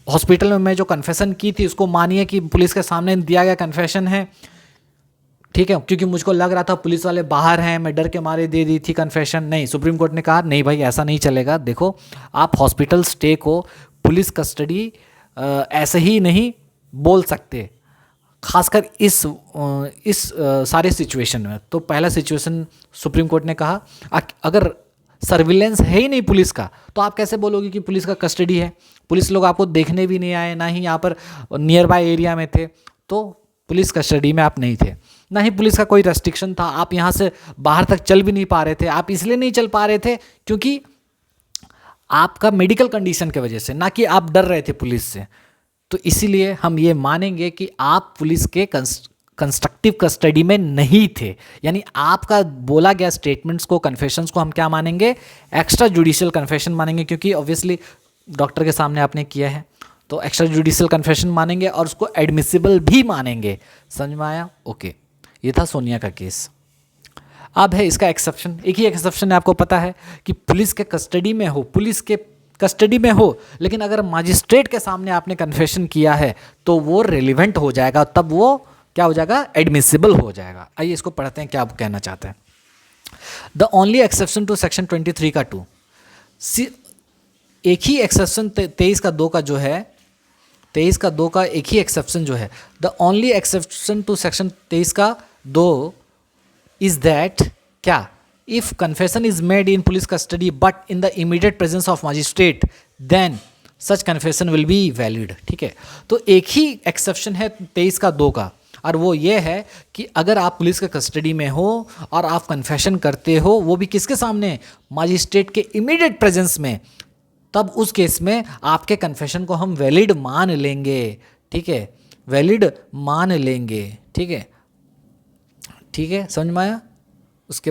हॉस्पिटल में मैं जो कन्फेशन की थी उसको मानिए कि पुलिस के सामने दिया गया कन्फेशन है, ठीक है, क्योंकि मुझको लग रहा था पुलिस वाले बाहर हैं, मैं डर के मारे दे दी थी कन्फेशन। नहीं, सुप्रीम कोर्ट ने कहा नहीं भाई ऐसा नहीं चलेगा। देखो, आप हॉस्पिटल स्टे को पुलिस कस्टडी ऐसे ही नहीं बोल सकते, खासकर इस सारे सिचुएशन में। तो पहला सिचुएशन सुप्रीम कोर्ट ने कहा अगर सर्विलेंस है ही नहीं पुलिस का तो आप कैसे बोलोगे कि पुलिस का कस्टडी है? पुलिस लोग आपको देखने भी नहीं आए, ना ही यहाँ पर नियर बाय एरिया में थे, तो पुलिस कस्टडी में आप नहीं थे। ना ही पुलिस का कोई रेस्ट्रिक्शन था, आप यहाँ से बाहर तक चल भी नहीं पा रहे थे। आप इसलिए नहीं चल पा रहे थे क्योंकि आपका मेडिकल कंडीशन की वजह से, ना कि आप डर रहे थे पुलिस से। तो इसीलिए हम ये मानेंगे कि आप पुलिस के कंस्ट्रक्टिव कस्टडी में नहीं थे, यानी आपका बोला गया स्टेटमेंट्स को, कन्फेशंस को हम क्या मानेंगे? एक्स्ट्रा जुडिशियल कन्फेशन मानेंगे, क्योंकि ऑब्वियसली डॉक्टर के सामने आपने किया है, तो एक्स्ट्रा जुडिशियल कन्फेशन मानेंगे और उसको एडमिसिबल भी मानेंगे। समझ में आया? ओके, ये था सोनिया का केस। अब है इसका एक्सेप्शन। एक ही एक्सेप्शन है, आपको पता है कि पुलिस के कस्टडी में हो, पुलिस के कस्टडी में हो, लेकिन अगर मजिस्ट्रेट के सामने आपने कन्फेशन किया है तो वो रिलेवेंट हो जाएगा, तब वो क्या हो जाएगा? एडमिसिबल हो जाएगा। आइए इसको पढ़ते हैं क्या आप कहना चाहते हैं। The only exception to section 23 का 2, एक ही एक्सेप्शन 23 का 2 का जो है, 23 का 2 का एक ही एक्सेप्शन जो है, the only exception to section 23 का 2 इज दैट क्या, if confession is made in police custody but in the immediate presence of magistrate then such confession will be valid. ठीक है, तो एक ही एक्सेप्शन है 23 का 2 का, और वो ये है कि अगर आप पुलिस के कस्टडी में हो और आप कन्फेशन करते हो, वो भी किसके सामने? मजिस्ट्रेट के इमीडिएट प्रेजेंस में, तब उस केस में आपके कन्फेशन को हम वैलिड मान लेंगे। ठीक है, वैलिड मान लेंगे। ठीक है, ठीक है, समझ में आया? उसके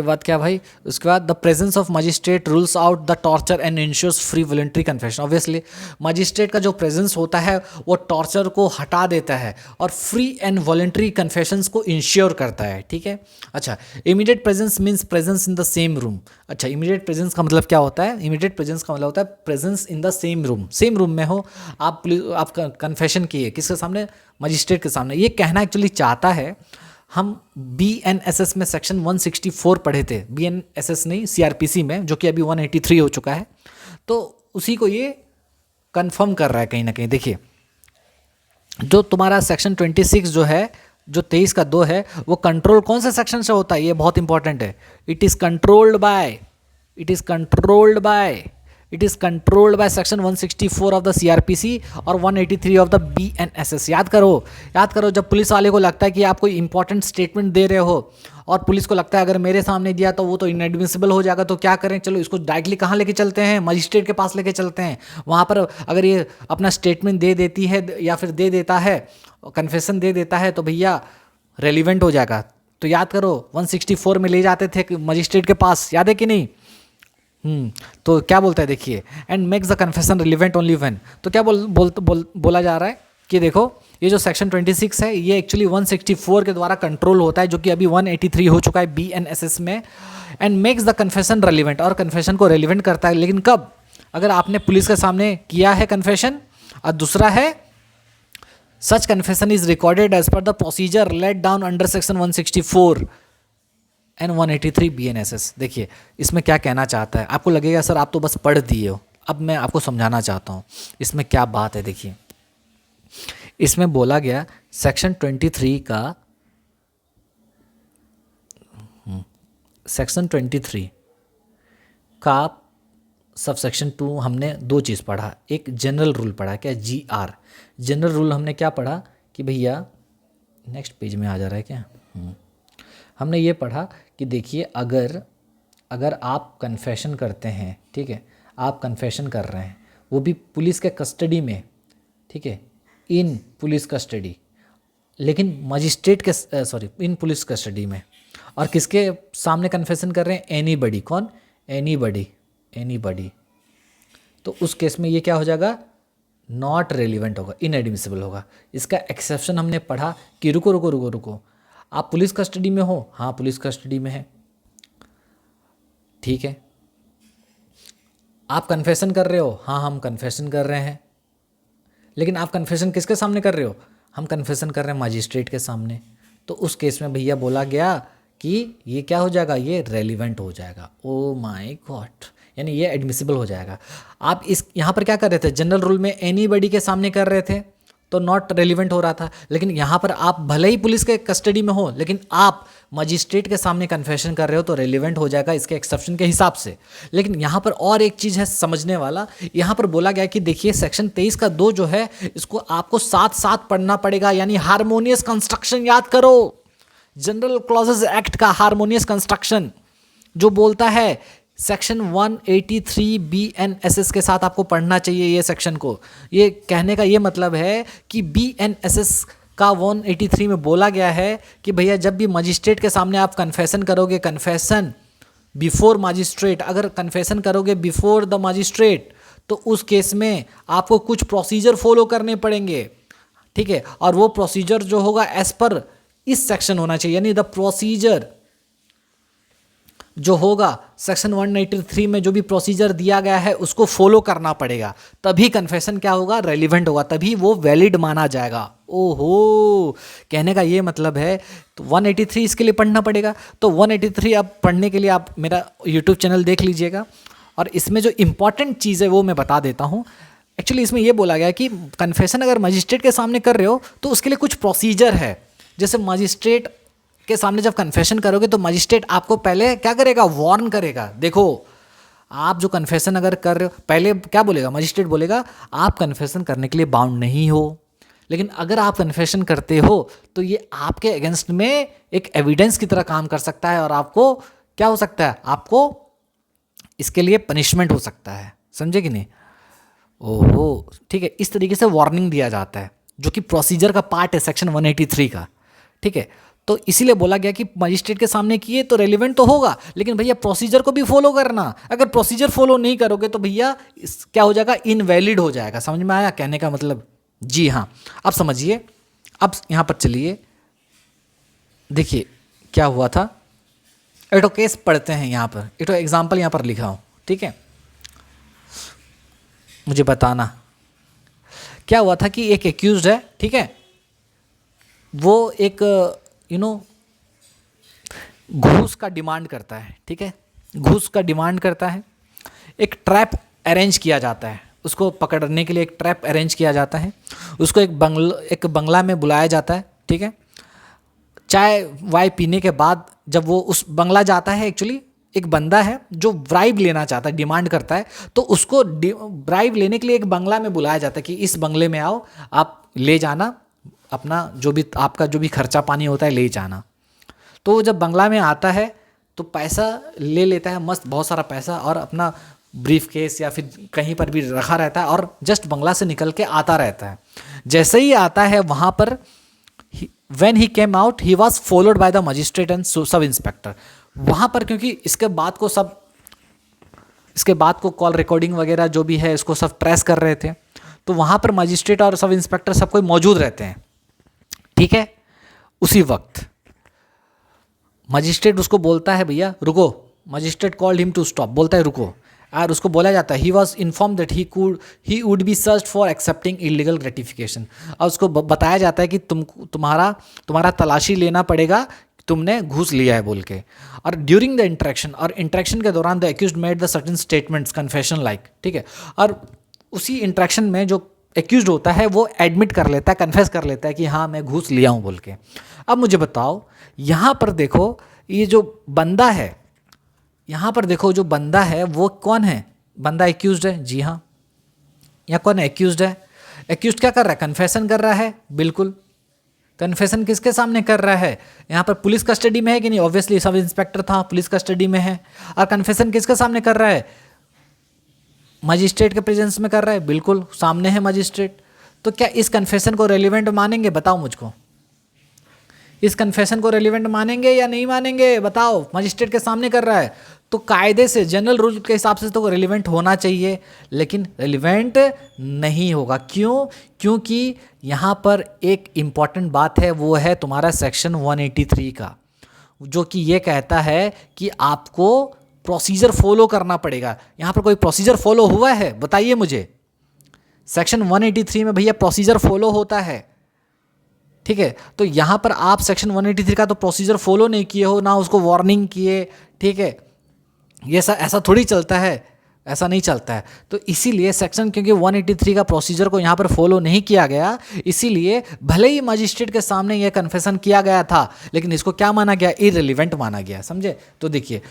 बाद क्या भाई? उसके बाद the presence of magistrate rules out the torture and ensures free voluntary confession. Obviously magistrate का जो प्रेजेंस होता है वो टॉर्चर को हटा देता है और फ्री एंड वॉलंटरी कन्फेशंस को इंश्योर करता है। ठीक है, अच्छा, immediate presence means presence in the same room. अच्छा, इमीडिएट प्रेजेंस का मतलब क्या होता है? इमीडिएट प्रेजेंस का मतलब होता है presence in the same room. Same room में हो आप कन्फेशन किए, किसके सामने? मजिस्ट्रेट के सामने। ये कहना एक्चुअली चाहता है, हम BNSS में सेक्शन 164 पढ़े थे, BNSS नहीं, CRPC में, जो कि अभी 183 हो चुका है, तो उसी को ये कंफर्म कर रहा है कहीं ना कहीं। देखिए, जो तुम्हारा सेक्शन 26 जो है, जो 23 का 2 है, वो कंट्रोल कौन से सेक्शन से होता है? ये बहुत इंपॉर्टेंट है। It is controlled by section 164 of the CRPC और 183 ऑफ द BNSS। याद करो, जब पुलिस वाले को लगता है कि आप कोई इंपॉर्टेंट स्टेटमेंट दे रहे हो और पुलिस को लगता है अगर मेरे सामने दिया तो वो तो इनएडमिसिबल हो जाएगा, तो क्या करें? चलो इसको डायरेक्टली कहाँ लेके चलते हैं? मजिस्ट्रेट के पास लेके चलते हैं। वहाँ पर अगर ये अपना स्टेटमेंट दे देती है या फिर दे देता है, कन्फेशन दे देता है, तो भैया रेलिवेंट हो जाएगा। तो याद करो, 164 में ले जाते थे मजिस्ट्रेट के पास, याद है कि नहीं? तो क्या बोलता है देखिए, and makes the confession relevant only when. तो क्या बोला जा रहा है कि देखो, ये जो सेक्शन 26 है ये एक्चुअली 164 के द्वारा कंट्रोल होता है, जो कि अभी 183 हो चुका है BNSS में। And makes the confession relevant, और कन्फेशन को रिलेवेंट करता है, लेकिन कब? अगर आपने पुलिस के सामने किया है कन्फेशन, और दूसरा है such confession is recorded as per the procedure laid down under section 164 and 183 BNSS। देखिए, इसमें क्या कहना चाहता है? आपको लगेगा सर आप तो बस पढ़ दिए हो, अब मैं आपको समझाना चाहता हूँ इसमें क्या बात है। देखिए, इसमें बोला गया सेक्शन 23 का सेक्शन 23 का सब सेक्शन 2 हमने दो चीज़ पढ़ा, एक जनरल रूल पढ़ा, क्या GR जनरल रूल हमने क्या पढ़ा कि भैया नेक्स्ट पेज में आ जा रहा है क्या, हमने ये पढ़ा कि देखिए अगर आप कन्फेशन करते हैं, ठीक है, आप कन्फेशन कर रहे हैं वो भी पुलिस के कस्टडी में, ठीक है, इन पुलिस कस्टडी, लेकिन मजिस्ट्रेट के इन पुलिस कस्टडी में, और किसके सामने कन्फेशन कर रहे हैं, एनीबडी, कौन, एनीबडी, तो उस केस में ये क्या हो जाएगा, नॉट रेलिवेंट होगा, इनएडमिसिबल होगा। इसका एक्सेप्शन हमने पढ़ा कि रुको, आप पुलिस कस्टडी में हो, हाँ पुलिस कस्टडी में है, ठीक है, आप कन्फेशन कर रहे हो, हाँ हम कन्फेशन कर रहे हैं, लेकिन आप कन्फेशन किसके सामने कर रहे हो, हम कन्फेशन कर रहे हैं मजिस्ट्रेट के सामने, तो उस केस में भैया बोला गया कि ये क्या हो जाएगा, ये रेलिवेंट हो जाएगा। ओ माय गॉड, यानी ये एडमिसिबल हो जाएगा। आप इस यहाँ पर क्या कर रहे थे, जनरल रूल में एनीबडी के सामने कर रहे थे तो नॉट रेलिवेंट हो रहा था, लेकिन यहाँ पर आप भले ही पुलिस के कस्टडी में हो लेकिन आप मजिस्ट्रेट के सामने कन्फेशन कर रहे हो तो रेलिवेंट हो जाएगा इसके एक्सेप्शन के हिसाब से। लेकिन यहाँ पर और एक चीज़ है समझने वाला, यहाँ पर बोला गया कि देखिए सेक्शन 23 का 2 जो है इसको आपको साथ साथ पढ़ना पड़ेगा, यानी हारमोनियस कंस्ट्रक्शन याद करो, जनरल क्लॉजेस एक्ट का हारमोनियस कंस्ट्रक्शन जो बोलता है सेक्शन 183 BNSS के साथ आपको पढ़ना चाहिए ये सेक्शन को। ये कहने का ये मतलब है कि BNSS का 183 में बोला गया है कि भैया जब भी मजिस्ट्रेट के सामने आप कन्फेशन करोगे, कन्फेशन बिफोर मजिस्ट्रेट, अगर कन्फेशन करोगे बिफोर द मजिस्ट्रेट तो उस केस में आपको कुछ प्रोसीजर फॉलो करने पड़ेंगे, ठीक है, और वो प्रोसीजर जो होगा एज पर इस सेक्शन होना चाहिए, यानी द प्रोसीजर जो होगा सेक्शन 183 में जो भी प्रोसीजर दिया गया है उसको फॉलो करना पड़ेगा, तभी कन्फेशन क्या होगा, रेलिवेंट होगा, तभी वो वैलिड माना जाएगा। ओहो, कहने का ये मतलब है तो 183 इसके लिए पढ़ना पड़ेगा। तो 183 अब पढ़ने के लिए आप मेरा यूट्यूब चैनल देख लीजिएगा, और इसमें जो इम्पॉर्टेंट चीज़ है वो मैं बता देता हूँ। एक्चुअली इसमें ये बोला गया कि कन्फेशन अगर मजिस्ट्रेट के सामने कर रहे हो तो उसके लिए कुछ प्रोसीजर है। जैसे मजिस्ट्रेट के सामने जब कन्फेशन करोगे तो मजिस्ट्रेट आपको पहले क्या करेगा, वार्न करेगा। देखो आप जो कन्फेशन अगर कर रहे हो, पहले क्या बोलेगा, मजिस्ट्रेट बोलेगा आप कन्फेशन करने के लिए बाउंड नहीं हो, लेकिन अगर आप कन्फेशन करते हो तो ये आपके अगेंस्ट में एक एविडेंस की तरह काम कर सकता है और आपको क्या हो सकता है, आपको इसके लिए पनिशमेंट हो सकता है। समझे कि नहीं? ओहो, ठीक है, इस तरीके से वार्निंग दिया जाता है जो कि प्रोसीजर का पार्ट है सेक्शन 183 का, ठीक है। तो इसीलिए बोला गया कि मजिस्ट्रेट के सामने किए तो रेलिवेंट तो होगा, लेकिन भैया प्रोसीजर को भी फॉलो करना। अगर प्रोसीजर फॉलो नहीं करोगे तो भैया क्या हो जाएगा, इनवैलिड हो जाएगा। समझ में आया कहने का मतलब? जी हाँ। अब समझिए, अब यहाँ पर चलिए देखिए क्या हुआ था। एक केस पढ़ते हैं यहाँ पर, एक एग्जाम्पल यहाँ पर लिखा हूँ, ठीक है, मुझे बताना क्या हुआ था कि एक एक्यूज्ड है, ठीक है, वो एक घूस का डिमांड करता है, ठीक है, घूस का डिमांड करता है। एक ट्रैप अरेंज किया जाता है, उसको पकड़ने के लिए एक ट्रैप अरेंज किया जाता है, उसको एक बंगला में बुलाया जाता है, ठीक है। चाय वाय पीने के बाद जब वो उस बंगला जाता है, एक्चुअली एक बंदा है जो ब्राइब लेना चाहता है, डिमांड करता है, तो उसको ब्राइब लेने के लिए एक बंगला में बुलाया जाता है कि इस बंगले में आओ, आप ले जाना अपना जो भी आपका जो भी खर्चा पानी होता है ले जाना। तो जब बंगला में आता है तो पैसा ले लेता है, मस्त बहुत सारा पैसा, और अपना ब्रीफ केस या फिर कहीं पर भी रखा रहता है और जस्ट बंगला से निकल के आता रहता है। जैसे ही आता है वहाँ पर when he came out he was followed by the magistrate and sub inspector. वहाँ पर क्योंकि इसके बाद को कॉल रिकॉर्डिंग वगैरह जो भी है इसको सब ट्रेस कर रहे थे, तो वहाँ पर मजिस्ट्रेट और सब इंस्पेक्टर सब कोई मौजूद रहते हैं, ठीक है। उसी वक्त मजिस्ट्रेट उसको बोलता है भैया रुको, magistrate called him to stop, बोलता है रुको, और उसको बोला जाता है he was informed that he would be search for accepting illegal gratification, और उसको बताया जाता है कि तुम्हारा तलाशी लेना पड़ेगा, तुमने घूस लिया है बोल के। और ड्यूरिंग द इंटरेक्शन के दौरान the accused made the certain statements confession like, ठीक है। और उसी इंटरेक्शन में जो एक्यूज्ड होता है वो एडमिट कर लेता है, कन्फेस कर लेता है कि हाँ मैं घूस लिया हूँ बोल के। अब मुझे बताओ यहाँ पर देखो ये जो बंदा है, यहाँ पर देखो जो बंदा है वो कौन है? बंदा एक्यूज्ड है, जी हाँ। यहाँ कौन है? एक्यूज्ड है। एक्यूज्ड क्या कर रहा है? कन्फेशन कर रहा है, बिल्कुल। कन्फेशन किसके सामने कर रहा है? यहाँ पर पुलिस कस्टडी में है कि नहीं? ऑब्वियसली सब इंस्पेक्टर था, पुलिस कस्टडी में है। और कन्फेशन किसके सामने कर रहा है? मजिस्ट्रेट के प्रेजेंस में कर रहा है, बिल्कुल सामने है मजिस्ट्रेट। तो क्या इस कन्फेशन को रेलिवेंट मानेंगे? बताओ मुझको, इस कन्फेशन को रेलिवेंट मानेंगे या नहीं मानेंगे? बताओ, मजिस्ट्रेट के सामने कर रहा है तो कायदे से, जनरल रूल के हिसाब से तो रेलिवेंट होना चाहिए, लेकिन रेलिवेंट नहीं होगा। क्यों? क्योंकि यहाँ पर एक इम्पॉर्टेंट बात है, वो है तुम्हारा सेक्शन 183 का, जो कि ये कहता है कि आपको प्रोसीजर फॉलो करना पड़ेगा। यहाँ पर कोई प्रोसीजर फॉलो हुआ है? बताइए मुझे। सेक्शन 183 में भैया प्रोसीजर फॉलो होता है, ठीक है। तो यहाँ पर आप सेक्शन 183 का तो प्रोसीजर फॉलो नहीं किए हो, ना उसको वार्निंग किए, ठीक है। ये ऐसा थोड़ी चलता है, ऐसा नहीं चलता है। तो इसीलिए सेक्शन, क्योंकि 183 का प्रोसीजर को यहाँ पर फॉलो नहीं किया गया, इसीलिए भले ही मजिस्ट्रेट के सामने यह कन्फेशन किया गया था, लेकिन इसको क्या माना गया? इररिलेवेंट माना गया, समझे। तो देखिए,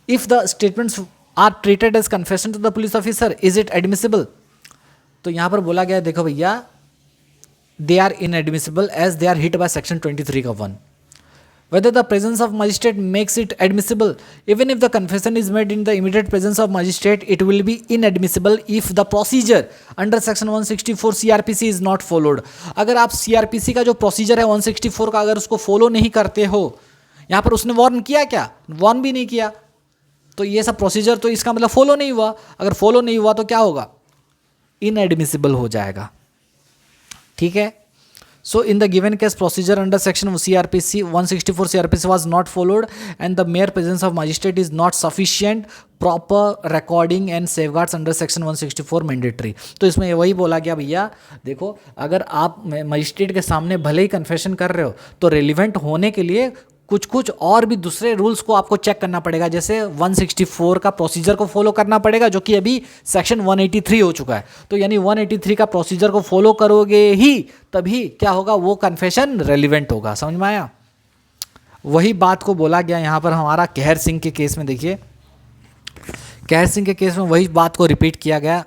if the statements are treated as confession to the police officer, is it admissible? तो यहाँ पर बोला गया, देखो भैया, they are inadmissible as they are hit by section 23 का 1. Whether the presence of magistrate makes it admissible, even if the confession is made in the immediate presence of magistrate, it will be inadmissible if the procedure under section 164 CRPC is not followed. अगर आप CRPC का जो प्रोसीजर है 164 का अगर उसको फॉलो नहीं करते हो, यहाँ पर उसने वार्न किया क्या? वार्न भी नहीं किया, तो ये सब प्रोसीजर तो इसका मतलब फॉलो नहीं हुआ। अगर फॉलो नहीं हुआ तो क्या होगा? इनएडमिसिबल हो जाएगा, ठीक है। So in the given case procedure under section CRPC 164 CRPC was not followed and the mere presence of magistrate is not sufficient, proper recording and safeguards under section 164 mandatory. तो इसमें वही बोला गया भैया, देखो अगर आप मजिस्ट्रेट के सामने भले ही कन्फेशन कर रहे हो तो रेलिवेंट होने के लिए कुछ और भी दूसरे रूल्स को आपको चेक करना पड़ेगा, जैसे 164 का प्रोसीजर को फॉलो करना पड़ेगा, जो कि अभी सेक्शन 183 हो चुका है। तो यानी 183 का प्रोसीजर को फॉलो करोगे ही तभी क्या होगा? वो कन्फेशन रेलिवेंट होगा। समझ में आया? वही बात को बोला गया यहाँ पर हमारा कहर सिंह के केस में। देखिए, कहर सिंह के केस में वही बात को रिपीट किया गया।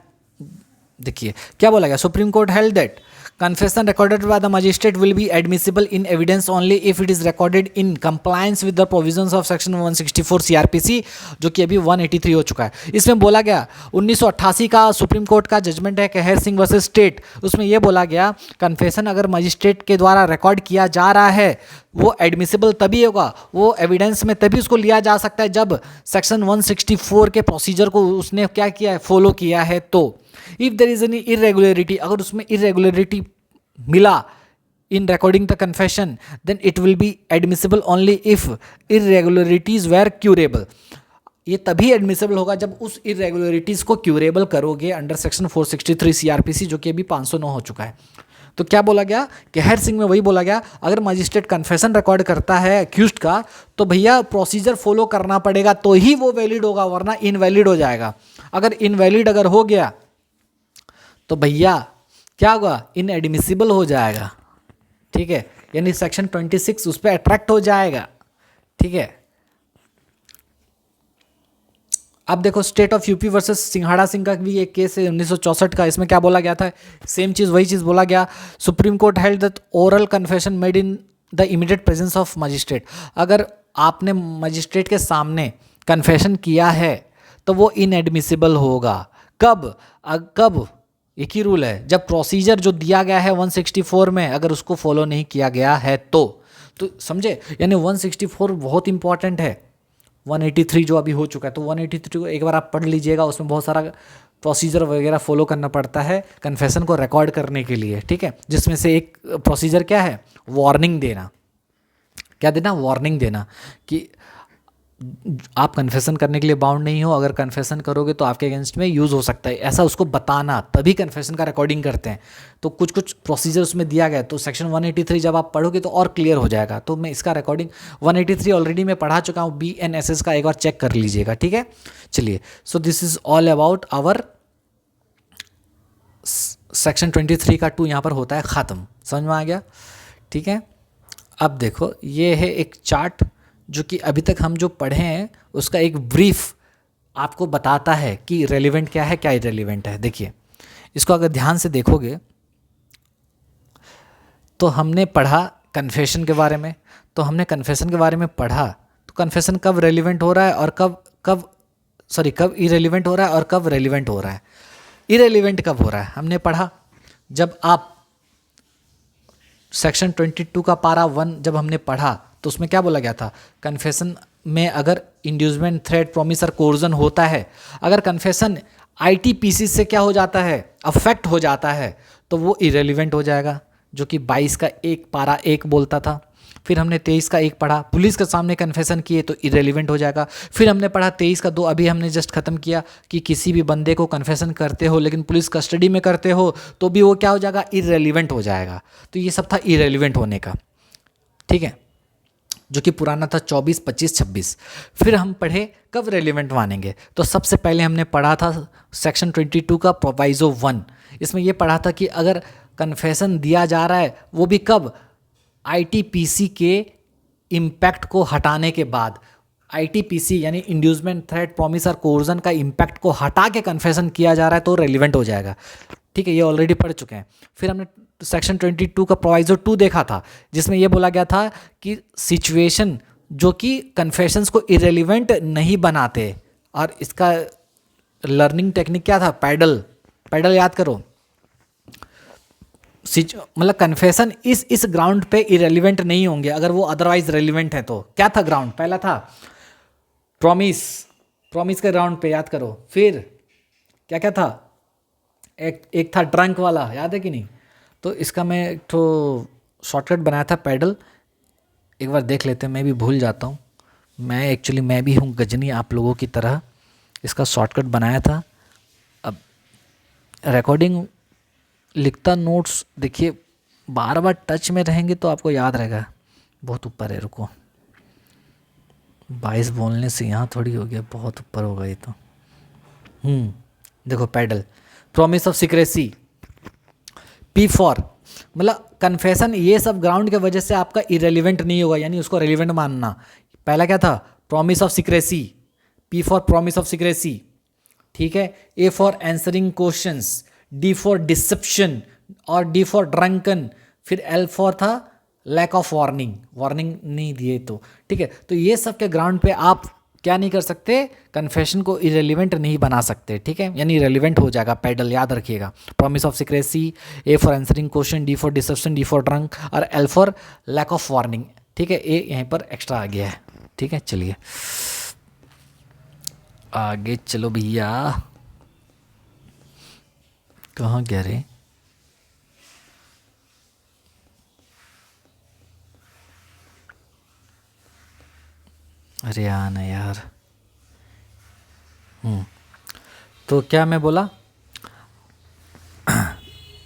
देखिए क्या बोला गया, supreme court held that confession recorded by the magistrate will be admissible in evidence only if it is recorded in compliance with the provisions of section 164 CRPC, जो कि अभी 183 हो चुका है। इसमें बोला गया 1988 का सुप्रीम कोर्ट का जजमेंट है कहर सिंह वर्सेस स्टेट, उसमें यह बोला गया कन्फेशन अगर मजिस्ट्रेट के द्वारा रिकॉर्ड किया जा रहा है वो एडमिसिबल तभी होगा, वो एविडेंस में तभी उसको लिया जा सकता है जब सेक्शन 164 के प्रोसीजर को उसने क्या किया है? फॉलो किया है। तो if there is any irregularity, अगर उसमें इरेगुलरिटी मिला in recording the confession, then it will be admissible only if irregularities were curable. ये तभी एडमिसिबल होगा जब उस इरेगुलरिटीज को क्यूरेबल करोगे अंडर सेक्शन 463 CRPC, जो कि अभी 509 हो चुका है। तो क्या बोला गया? कहर सिंह में वही बोला गया, अगर मजिस्ट्रेट कन्फेशन रिकॉर्ड करता है अक्यूज्ड का तो भैया प्रोसीजर फॉलो करना पड़ेगा तो ही वो वैलिड होगा, वरना इनवैलिड हो जाएगा। अगर इनवैलिड अगर हो गया तो भैया क्या होगा? इनएडमिसिबल हो जाएगा, ठीक है। यानी सेक्शन 26 उस पर अट्रैक्ट हो जाएगा, ठीक है। अब देखो स्टेट ऑफ यूपी वर्सेस सिंघाड़ा सिंह का भी एक केस है 1964 का। इसमें क्या बोला गया था? सेम चीज़, वही चीज़ बोला गया। Supreme court held that oral confession made in the immediate presence of magistrate, अगर आपने मजिस्ट्रेट के सामने कन्फेशन किया है तो वो इनएडमिसिबल होगा। कब? कब? एक ही रूल है, जब प्रोसीजर जो दिया गया है 164 में अगर उसको फॉलो नहीं किया गया है तो समझे। यानी 164 बहुत इंपॉर्टेंट है, 183 जो अभी हो चुका है। तो 183 को एक बार आप पढ़ लीजिएगा, उसमें बहुत सारा प्रोसीजर वगैरह फॉलो करना पड़ता है कन्फेशन को रिकॉर्ड करने के लिए, ठीक है। जिसमें से एक प्रोसीजर क्या है? वार्निंग देना। क्या देना? वार्निंग देना कि आप कन्फेशन करने के लिए बाउंड नहीं हो, अगर कन्फेशन करोगे तो आपके अगेंस्ट में यूज़ हो सकता है, ऐसा उसको बताना, तभी कन्फेशन का रिकॉर्डिंग करते हैं। तो कुछ प्रोसीजर उसमें दिया गया है। तो सेक्शन 183 जब आप पढ़ोगे तो और क्लियर हो जाएगा। तो मैं इसका रिकॉर्डिंग 183 ऑलरेडी मैं पढ़ा चुका हूँ, BNSS का एक बार चेक कर लीजिएगा, ठीक है। चलिए, so this is all about our section 23 का 2 यहाँ पर होता है ख़त्म। समझ में आ गया? ठीक है। अब देखो ये है एक चार्ट जो कि अभी तक हम जो पढ़े हैं उसका एक ब्रीफ आपको बताता है कि रेलिवेंट क्या है, क्या इरेलीवेंट है। देखिए इसको अगर ध्यान से देखोगे तो हमने पढ़ा कन्फेशन के बारे में, तो हमने कन्फेशन के बारे में पढ़ा तो कन्फेशन कब रेलिवेंट हो रहा है और कब इरेलीवेंट हो रहा है और कब रेलिवेंट हो रहा है। इरेलीवेंट कब हो रहा है हमने पढ़ा, जब आप सेक्शन 22 का पारा 1 जब हमने पढ़ा तो उसमें क्या बोला गया था, कन्फेशन में अगर इंड्यूसमेंट, थ्रेट, प्रॉमिस और कोर्जन होता है, अगर कन्फेशन आईटीपीसी से क्या हो जाता है, अफेक्ट हो जाता है, तो वो इरेलीवेंट हो जाएगा, जो कि 22 का 1 पारा 1 बोलता था। फिर हमने 23 का 1 पढ़ा, पुलिस के सामने कन्फेशन किए तो इरेलीवेंट हो जाएगा। फिर हमने पढ़ा 23 का 2, अभी हमने जस्ट खत्म किया कि किसी भी बंदे को कन्फेशन करते हो लेकिन पुलिस कस्टडी में करते हो तो भी वो क्या हो जाएगा, इरेलीवेंट हो जाएगा। तो ये सब था इरेलीवेंट होने का, ठीक है, जो कि पुराना था 24, 25, 26। फिर हम पढ़े कब रेलिवेंट मानेंगे, तो सबसे पहले हमने पढ़ा था सेक्शन 22 का प्रोवाइजो 1। इसमें ये पढ़ा था कि अगर कन्फेशन दिया जा रहा है वो भी कब, आईटीपीसी के इम्पैक्ट को हटाने के बाद। आईटीपीसी यानी इंड्यूसमेंट, थ्रेट, प्रॉमिस और कोर्जन का इम्पैक्ट को हटा के कन्फेशन किया जा रहा है तो रेलिवेंट हो जाएगा, ठीक है, ये ऑलरेडी पढ़ चुके हैं। फिर हमने सेक्शन 22 का प्रोवाइजो 2 देखा था, जिसमें ये बोला गया था कि सिचुएशन जो कि कन्फेशंस को इरेलीवेंट नहीं बनाते, और इसका लर्निंग टेक्निक क्या था, पैडल याद करो। मतलब कन्फेशन इस ग्राउंड पे इरेलीवेंट नहीं होंगे अगर वो अदरवाइज रेलिवेंट है। तो क्या था ग्राउंड, पहला था प्रॉमिस के ग्राउंड पे, याद करो। फिर क्या क्या था, एक था ड्रंक वाला, याद है कि नहीं। तो इसका मैं एक तो शॉर्टकट बनाया था पैडल, एक बार देख लेते हैं, मैं भी भूल जाता हूँ। मैं भी हूँ गजनी आप लोगों की तरह, इसका शॉर्टकट बनाया था। अब रिकॉर्डिंग लिखता नोट्स, देखिए बार बार टच में रहेंगे तो आपको याद रहेगा। बहुत ऊपर है, रुको, 22 बोलने से यहाँ थोड़ी हो गया, बहुत ऊपर होगा ये तो। देखो pedal, promise of secrecy, P4 मतलब कन्फेशन, ये सब ग्राउंड के वजह से आपका इरेलीवेंट नहीं होगा, यानी उसको रेलिवेंट मानना। पहला क्या था, promise of secrecy, P4 promise of secrecy, ठीक है। A for answering questions, D for deception और D फॉर ड्रंकन। फिर L फॉर था लैक ऑफ वार्निंग नहीं दिए तो, ठीक है। तो ये सब के ग्राउंड पे आप क्या नहीं कर सकते, कन्फेशन को इरेलीवेंट नहीं बना सकते, ठीक है, यानी रेलिवेंट हो जाएगा। पैडल याद रखिएगा, promise of secrecy, A for answering question, D for deception, D for drunk और L for lack of warning, ठीक है। A यहीं पर एक्स्ट्रा आ गया है, ठीक है। चलिए आगे चलो भैया, कहाँ गया रे, अरे आना यार। तो क्या मैं बोला,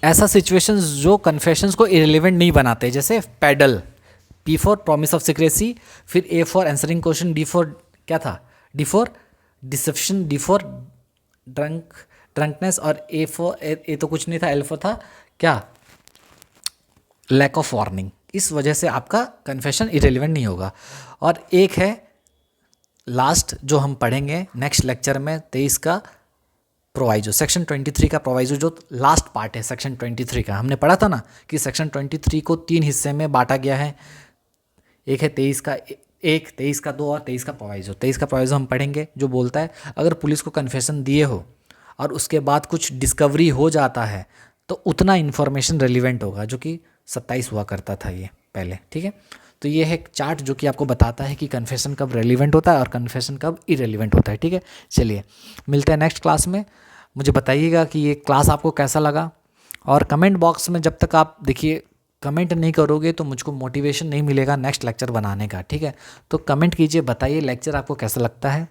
ऐसा सिचुएशंस जो कन्फेशंस को इरेलीवेंट नहीं बनाते, जैसे paddle, P for promise of secrecy, फिर A for answering question, D for क्या था, D for deception, D for drunkenness और A तो कुछ नहीं था, L फॉर था क्या, लैक ऑफ वार्निंग। इस वजह से आपका कन्फेशन इरेलीवेंट नहीं होगा। और एक है लास्ट जो हम पढ़ेंगे नेक्स्ट लेक्चर में, 23 का प्रोवाइजो, सेक्शन 23 का प्रोवाइजो, जो लास्ट पार्ट है सेक्शन 23 का। हमने पढ़ा था ना कि सेक्शन 23 को 3 हिस्से में बांटा गया है, एक है 23 का 1, 23 का 2 और 23 का प्रोवाइजो। 23 का प्रोवाइजो हम पढ़ेंगे, जो बोलता है अगर पुलिस को कन्फेशन दिए हो और उसके बाद कुछ डिस्कवरी हो जाता है तो उतना इन्फॉर्मेशन रेलिवेंट होगा, जो कि 27 हुआ करता था ये पहले, ठीक है। तो ये है एक चार्ट जो कि आपको बताता है कि कन्फेशन कब रेलिवेंट होता है और कन्फेशन कब इरेलीवेंट होता है, ठीक है। चलिए मिलते हैं नेक्स्ट क्लास में। मुझे बताइएगा कि ये क्लास आपको कैसा लगा, और कमेंट बॉक्स में जब तक आप देखिए कमेंट नहीं करोगे तो मुझको मोटिवेशन नहीं मिलेगा नेक्स्ट लेक्चर बनाने का, ठीक है। तो कमेंट कीजिए, बताइए लेक्चर आपको कैसा लगता है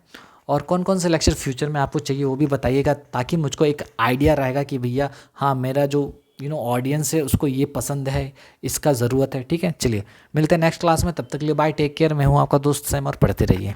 और कौन कौन से लेक्चर फ्यूचर में आपको चाहिए वो भी बताइएगा, ताकि मुझको एक आइडिया रहेगा कि भैया हाँ मेरा जो ऑडियंस है उसको ये पसंद है, इसका ज़रूरत है, ठीक है। चलिए मिलते हैं नेक्स्ट क्लास में, तब तक के लिए बाय, टेक केयर। मैं हूँ आपका दोस्त सैम और पढ़ते रहिए।